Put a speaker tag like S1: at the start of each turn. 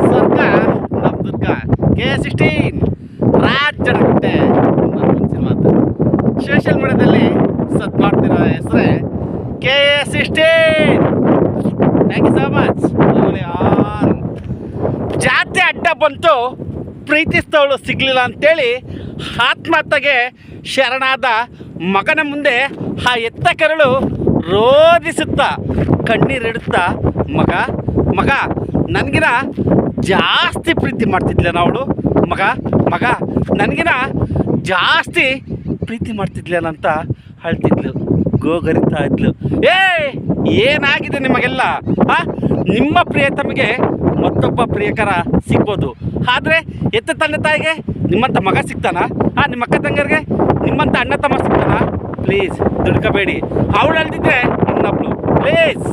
S1: ಸ್ವರ್ಗ ನಮ್ಮ ದುರ್ಗ K16 ರಾಜ್ಯರಟ್ಟೆ ಮಾತು ಸೋಷಿಯಲ್ ಮೀಡಿಯಾದಲ್ಲಿ ಸದ್ ಮಾಡ್ತಿರೋ ಹೆಸರೇ K16. Thank you so much. ಜಾತಿ ಅಡ್ಡ ಬಂತು, ಪ್ರೀತಿಸ್ತವಳು ಸಿಗಲಿಲ್ಲ ಅಂತೇಳಿ ಆತ್ಮಹತ್ಯೆಗೆ ಶರಣಾದ ಮಗನ ಮುಂದೆ ಆ ಎತ್ತ ಕರಳು ರೋಧಿಸುತ್ತಾ ಕಣ್ಣೀರಿಡುತ್ತಾ ಮಗ ಮಗ ನನಗಿನ ಜಾಸ್ತಿ ಪ್ರೀತಿ ಮಾಡ್ತಿದ್ಲೇನ ಅವಳು, ಮಗ ಮಗ ನನಗಿನ ಜಾಸ್ತಿ ಪ್ರೀತಿ ಮಾಡ್ತಿದ್ಲೇನಂತ ಅಳ್ತಿದ್ಲು, ಗೋಗರಿತಾ ಇದ್ಲು. ಏನಾಗಿದೆ ನಿಮಗೆಲ್ಲ? ನಿಮ್ಮ ಪ್ರಿಯತಮಿಗೆ ಮತ್ತೊಬ್ಬ ಪ್ರಿಯಕರ ಸಿಗ್ಬೋದು, ಆದರೆ ಎತ್ತ ತಂದೆ ತಾಯಿಗೆ ನಿಮ್ಮಂಥ ಮಗ ಸಿಗ್ತಾನ? ನಿಮ್ಮ ಅಕ್ಕ ತಂಗರಿಗೆ ನಿಮ್ಮಂಥ ಅಣ್ಣ ತಮ್ಮ ಸಿಗ್ತಾನ? ಪ್ಲೀಸ್ ದುಡ್ಕೋಬೇಡಿ. ಅವಳು ಅಳ್ದಿದ್ರೆ ಇನ್ನೊಬ್ಳು ಪ್ಲೀಸ್.